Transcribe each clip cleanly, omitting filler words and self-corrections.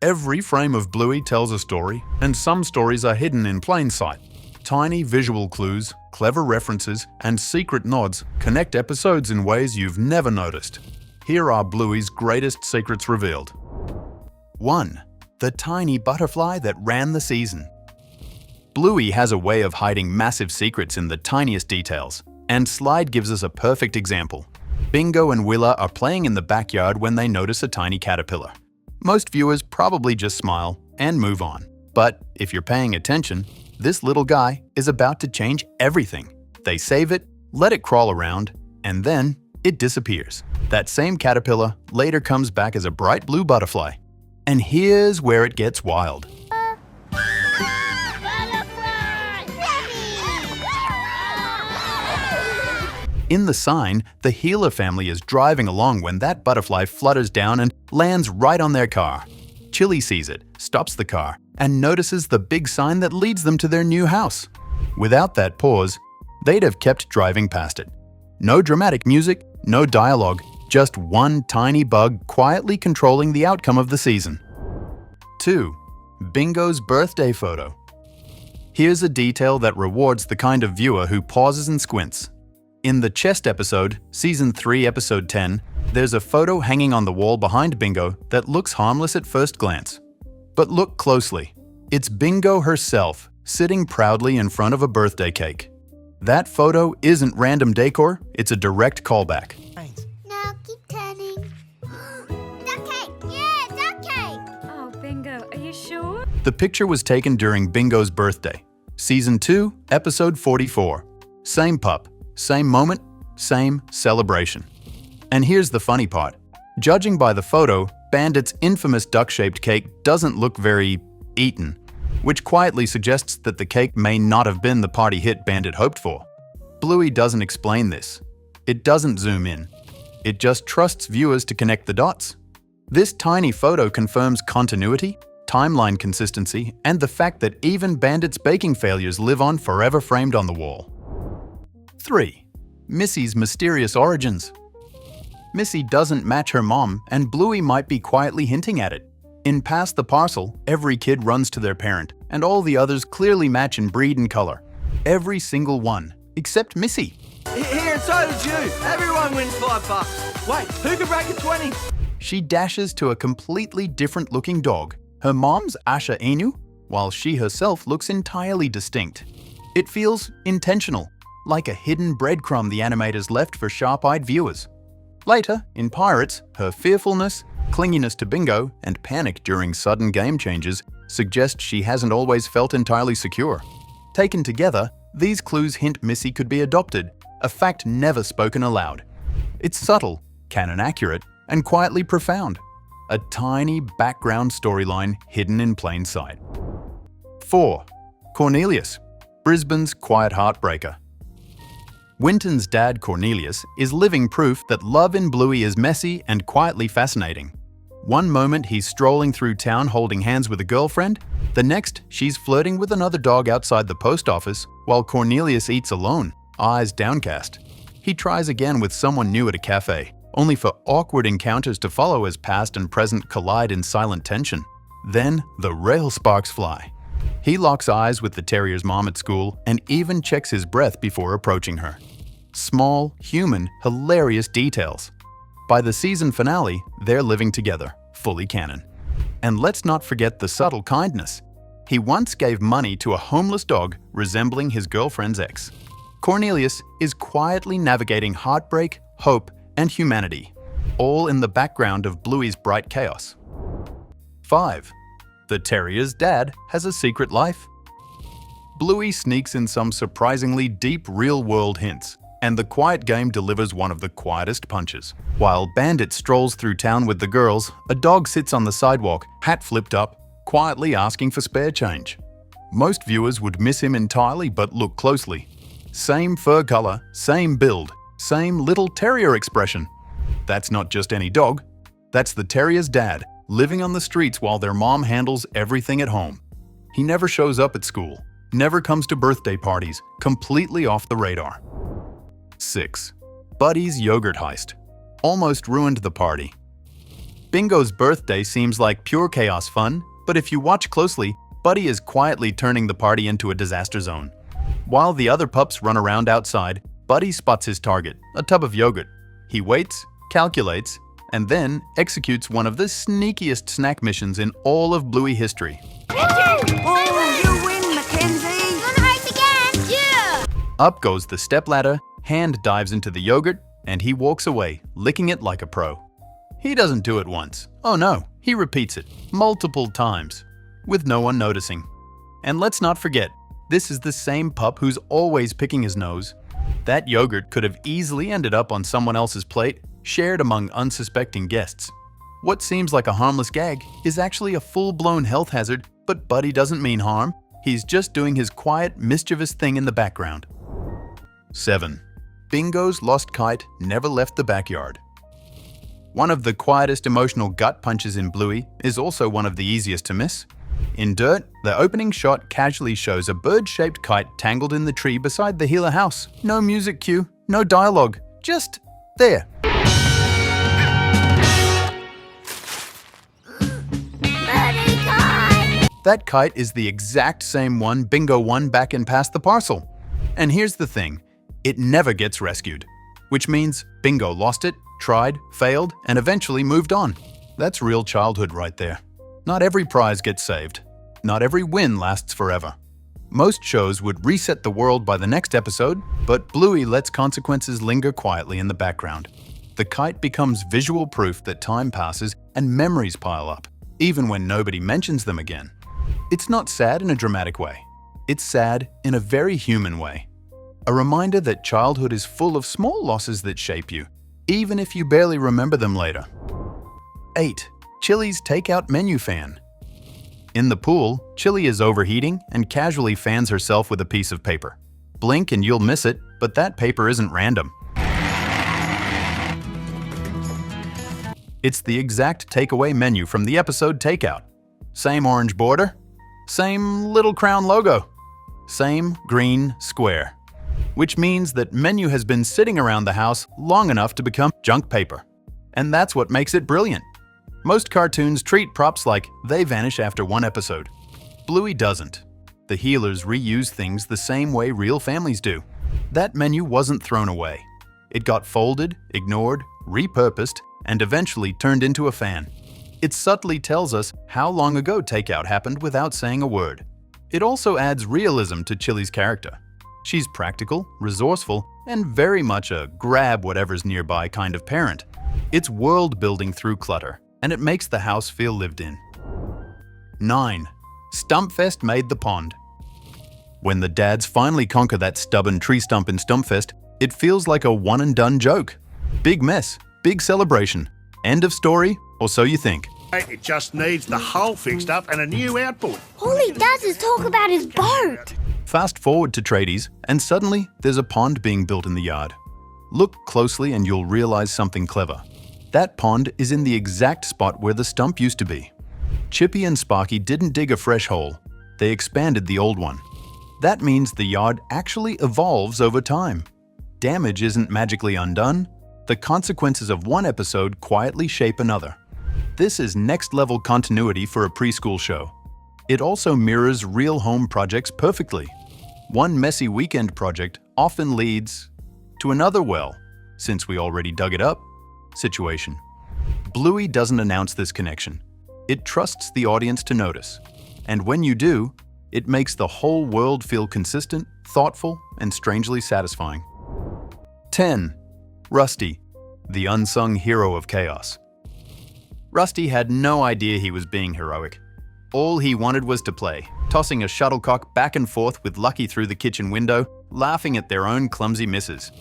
Every frame of Bluey tells a story, and some stories are hidden in plain sight. Tiny visual clues, clever references, and secret nods connect episodes in ways you've never noticed. Here are Bluey's greatest secrets revealed. 1. The tiny butterfly that ran the season. Bluey has a way of hiding massive secrets in the tiniest details, and Slide gives us a perfect example. Bingo and Willa are playing in the backyard when they notice a tiny caterpillar. Most viewers probably just smile and move on. But if you're paying attention, this little guy is about to change everything. They save it, let it crawl around, and then it disappears. That same caterpillar later comes back as a bright blue butterfly. And here's where it gets wild. In the sign, the Healer family is driving along when that butterfly flutters down and lands right on their car. Chili sees it, stops the car, and notices the big sign that leads them to their new house. Without that pause, they'd have kept driving past it. No dramatic music, no dialogue, just one tiny bug quietly controlling the outcome of the season. 2. Bingo's birthday photo. Here's a detail that rewards the kind of viewer who pauses and squints. In the chest episode, Season 3, Episode 10, there's a photo hanging on the wall behind Bingo that looks harmless at first glance. But look closely. It's Bingo herself, sitting proudly in front of a birthday cake. That photo isn't random decor, it's a direct callback. Now keep turning. Duck cake! Yeah, duck cake! Oh, Bingo, are you sure? The picture was taken during Bingo's birthday. Season 2, Episode 44. Same pup. Same moment, same celebration. And here's the funny part. Judging by the photo, Bandit's infamous duck-shaped cake doesn't look very eaten, which quietly suggests that the cake may not have been the party hit Bandit hoped for. Bluey doesn't explain this. It doesn't zoom in. It just trusts viewers to connect the dots. This tiny photo confirms continuity, timeline consistency, and the fact that even Bandit's baking failures live on forever framed on the wall. 3. Missy's mysterious origins. Missy doesn't match her mom, and Bluey might be quietly hinting at it. In Pass the Parcel, every kid runs to their parent, and all the others clearly match in breed and color. Every single one, except Missy. Here, and so did you. Everyone wins $5. Wait, who can break a 20? She dashes to a completely different looking dog. Her mom's Asha Inu, while she herself looks entirely distinct. It feels intentional. Like a hidden breadcrumb the animators left for sharp-eyed viewers. Later, in Pirates, her fearfulness, clinginess to Bingo, and panic during sudden game changes suggest she hasn't always felt entirely secure. Taken together, these clues hint Missy could be adopted, a fact never spoken aloud. It's subtle, canon accurate, and quietly profound. A tiny background storyline hidden in plain sight. 4. Cornelius, Brisbane's quiet heartbreaker. Winton's dad, Cornelius, is living proof that love in Bluey is messy and quietly fascinating. One moment he's strolling through town holding hands with a girlfriend, the next she's flirting with another dog outside the post office while Cornelius eats alone, eyes downcast. He tries again with someone new at a cafe, only for awkward encounters to follow as past and present collide in silent tension. Then the rail sparks fly. He locks eyes with the Terrier's mom at school and even checks his breath before approaching her. Small, human, hilarious details. By the season finale, they're living together, fully canon. And let's not forget the subtle kindness. He once gave money to a homeless dog resembling his girlfriend's ex. Cornelius is quietly navigating heartbreak, hope, and humanity, all in the background of Bluey's bright chaos. 5. The Terrier's dad has a secret life. Bluey sneaks in some surprisingly deep real-world hints, and the quiet game delivers one of the quietest punches. While Bandit strolls through town with the girls, a dog sits on the sidewalk, hat flipped up, quietly asking for spare change. Most viewers would miss him entirely, but look closely. Same fur color, same build, same little terrier expression. That's not just any dog. That's the Terrier's dad, living on the streets while their mom handles everything at home. He never shows up at school, never comes to birthday parties, completely off the radar. 6. Buddy's yogurt heist. Almost ruined the party. Bingo's birthday seems like pure chaos fun, but if you watch closely, Buddy is quietly turning the party into a disaster zone. While the other pups run around outside, Buddy spots his target, a tub of yogurt. He waits, calculates, and then executes one of the sneakiest snack missions in all of Bluey history. Oh, you win, Mackenzie! Wanna race again? Yeah! Up goes the stepladder, hand dives into the yogurt, and he walks away, licking it like a pro. He doesn't do it once. Oh no, he repeats it multiple times, with no one noticing. And let's not forget, this is the same pup who's always picking his nose. That yogurt could have easily ended up on someone else's plate, shared among unsuspecting guests. What seems like a harmless gag is actually a full-blown health hazard, but Buddy doesn't mean harm. He's just doing his quiet, mischievous thing in the background. 7. Bingo's lost kite never left the backyard. One of the quietest emotional gut punches in Bluey is also one of the easiest to miss. In Dirt, the opening shot casually shows a bird-shaped kite tangled in the tree beside the healer house. No music cue, no dialogue, just there. That kite is the exact same one Bingo won back in Pass the Parcel. And here's the thing, it never gets rescued, which means Bingo lost it, tried, failed, and eventually moved on. That's real childhood right there. Not every prize gets saved. Not every win lasts forever. Most shows would reset the world by the next episode, but Bluey lets consequences linger quietly in the background. The kite becomes visual proof that time passes and memories pile up, even when nobody mentions them again. It's not sad in a dramatic way. It's sad in a very human way. A reminder that childhood is full of small losses that shape you, even if you barely remember them later. 8. Chili's takeout menu fan. In the pool, Chili is overheating and casually fans herself with a piece of paper. Blink and you'll miss it, but that paper isn't random. It's the exact takeaway menu from the episode Takeout. Same orange border, same little crown logo, same green square. Which means that menu has been sitting around the house long enough to become junk paper. And that's what makes it brilliant. Most cartoons treat props like they vanish after one episode. Bluey doesn't. The healers reuse things the same way real families do. That menu wasn't thrown away. It got folded, ignored, repurposed, and eventually turned into a fan. It subtly tells us how long ago takeout happened without saying a word. It also adds realism to Chili's character. She's practical, resourceful, and very much a grab whatever's nearby kind of parent. It's world building through clutter, and it makes the house feel lived in. 9. Stumpfest made the pond. When the dads finally conquer that stubborn tree stump in Stumpfest, it feels like a one-and-done joke. Big mess, big celebration. End of story, or so you think. It just needs the hull fixed up and a new outboard. All he does is talk about his boat. Fast forward to Tradies, and suddenly there's a pond being built in the yard. Look closely and you'll realize something clever. That pond is in the exact spot where the stump used to be. Chippy and Sparky didn't dig a fresh hole. They expanded the old one. That means the yard actually evolves over time. Damage isn't magically undone. The consequences of one episode quietly shape another. This is next-level continuity for a preschool show. It also mirrors real home projects perfectly. One messy weekend project often leads to another since we already dug it up, situation. Bluey doesn't announce this connection. It trusts the audience to notice. And when you do, it makes the whole world feel consistent, thoughtful, and strangely satisfying. 10. Rusty, the unsung hero of chaos. Rusty had no idea he was being heroic. All he wanted was to play, tossing a shuttlecock back and forth with Lucky through the kitchen window, laughing at their own clumsy misses.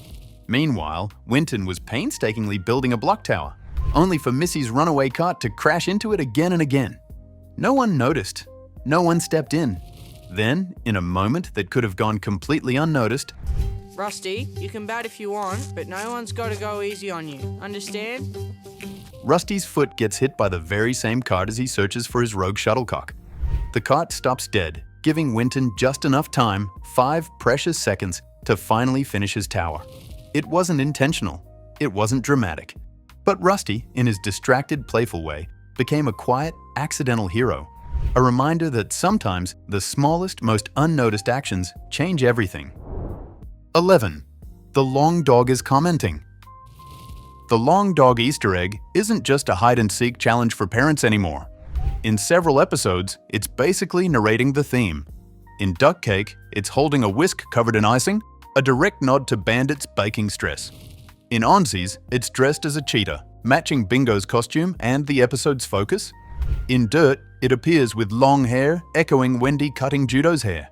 Meanwhile, Winton was painstakingly building a block tower, only for Missy's runaway cart to crash into it again and again. No one noticed. No one stepped in. Then, in a moment that could have gone completely unnoticed, Rusty, you can bat if you want, but no one's got to go easy on you. Understand? Rusty's foot gets hit by the very same cart as he searches for his rogue shuttlecock. The cart stops dead, giving Winton just enough time, 5 precious seconds, to finally finish his tower. It wasn't intentional. It wasn't dramatic. But Rusty, in his distracted, playful way, became a quiet, accidental hero. A reminder that sometimes the smallest, most unnoticed actions change everything. 11. The long dog is commenting. The long dog Easter egg isn't just a hide-and-seek challenge for parents anymore. In several episodes, it's basically narrating the theme. In Duck Cake, it's holding a whisk covered in icing, a direct nod to Bandit's baking stress. In Onzies, it's dressed as a cheetah, matching Bingo's costume and the episode's focus. In Dirt, it appears with long hair, echoing Wendy cutting Judo's hair.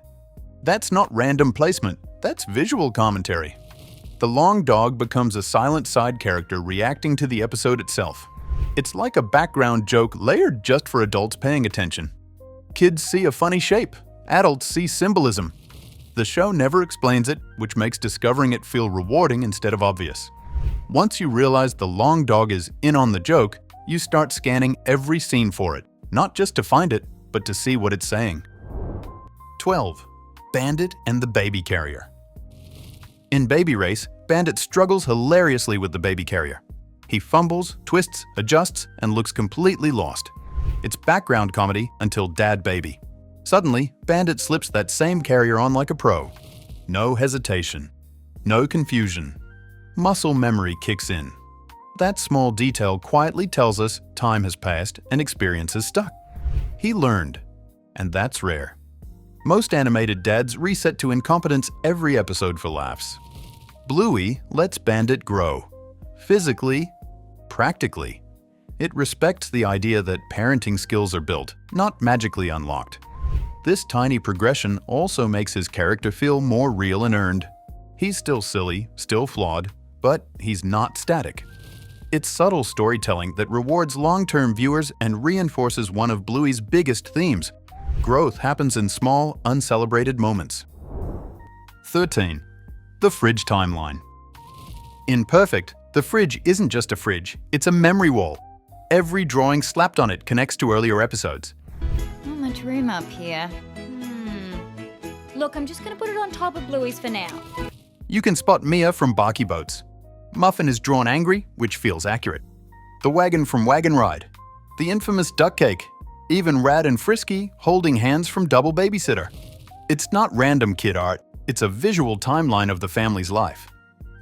That's not random placement, that's visual commentary. The long dog becomes a silent side character reacting to the episode itself. It's like a background joke layered just for adults paying attention. Kids see a funny shape, adults see symbolism. The show never explains it, which makes discovering it feel rewarding instead of obvious. Once you realize the long dog is in on the joke, you start scanning every scene for it, not just to find it, but to see what it's saying. 12. Bandit and the baby carrier. In Baby Race, Bandit struggles hilariously with the baby carrier. He fumbles, twists, adjusts, and looks completely lost. It's background comedy until Dad Baby. Suddenly, Bandit slips that same carrier on like a pro. No hesitation. No confusion. Muscle memory kicks in. That small detail quietly tells us time has passed and experience has stuck. He learned, and that's rare. Most animated dads reset to incompetence every episode for laughs. Bluey lets Bandit grow. Physically, practically. It respects the idea that parenting skills are built, not magically unlocked. This tiny progression also makes his character feel more real and earned. He's still silly, still flawed, but he's not static. It's subtle storytelling that rewards long-term viewers and reinforces one of Bluey's biggest themes. Growth happens in small, uncelebrated moments. 13. The fridge timeline. In Perfect, the fridge isn't just a fridge, it's a memory wall. Every drawing slapped on it connects to earlier episodes. Not much room up here. Look, I'm just gonna put it on top of Bluey's for now. You can spot Mia from Barky Boats. Muffin is drawn angry, which feels accurate. The wagon from Wagon Ride. The infamous Duck Cake. Even Rad and Frisky holding hands from Double Babysitter. It's not random kid art, it's a visual timeline of the family's life.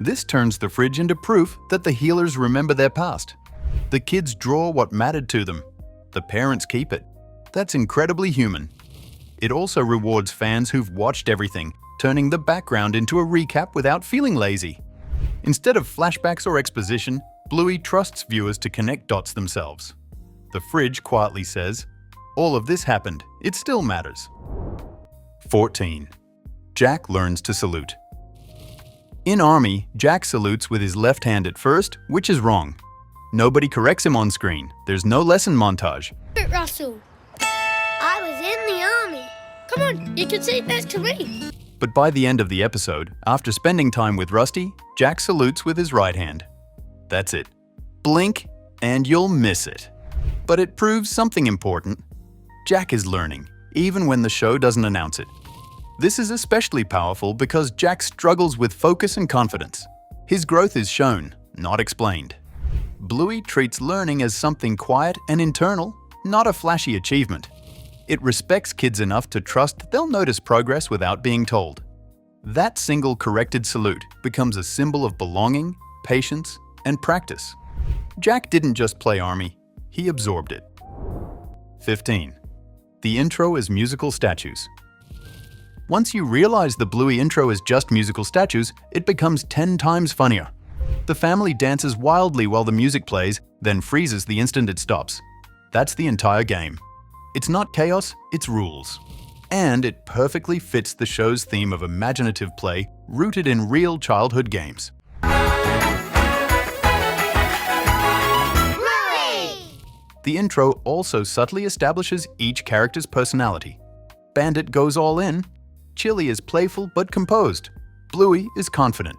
This turns the fridge into proof that the healers remember their past. The kids draw what mattered to them. The parents keep it. That's incredibly human. It also rewards fans who've watched everything, turning the background into a recap without feeling lazy. Instead of flashbacks or exposition, Bluey trusts viewers to connect dots themselves. The fridge quietly says, "All of this happened, it still matters." 14. Jack learns to salute. In Army, Jack salutes with his left hand at first, which is wrong. Nobody corrects him on screen. There's no lesson montage. Russell. I was in the army. Come on, you can sit next to me. But by the end of the episode, after spending time with Rusty, Jack salutes with his right hand. That's it. Blink, and you'll miss it. But it proves something important. Jack is learning, even when the show doesn't announce it. This is especially powerful because Jack struggles with focus and confidence. His growth is shown, not explained. Bluey treats learning as something quiet and internal, not a flashy achievement. It respects kids enough to trust they'll notice progress without being told. That single corrected salute becomes a symbol of belonging, patience, and practice. Jack didn't just play Army, he absorbed it. 15. The intro is musical statues. Once you realize the Bluey intro is just musical statues, it becomes 10 times funnier. The family dances wildly while the music plays, then freezes the instant it stops. That's the entire game. It's not chaos, it's rules. And it perfectly fits the show's theme of imaginative play rooted in real childhood games. Bluey! The intro also subtly establishes each character's personality. Bandit goes all in. Chili is playful but composed. Bluey is confident.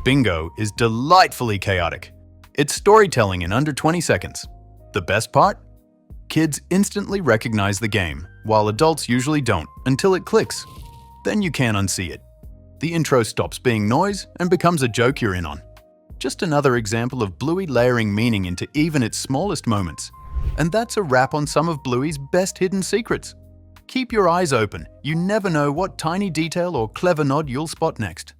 Bingo is delightfully chaotic. It's storytelling in under 20 seconds. The best part? Kids instantly recognize the game, while adults usually don't until it clicks. Then you can't unsee it. The intro stops being noise and becomes a joke you're in on. Just another example of Bluey layering meaning into even its smallest moments. And that's a wrap on some of Bluey's best hidden secrets. Keep your eyes open. You never know what tiny detail or clever nod you'll spot next.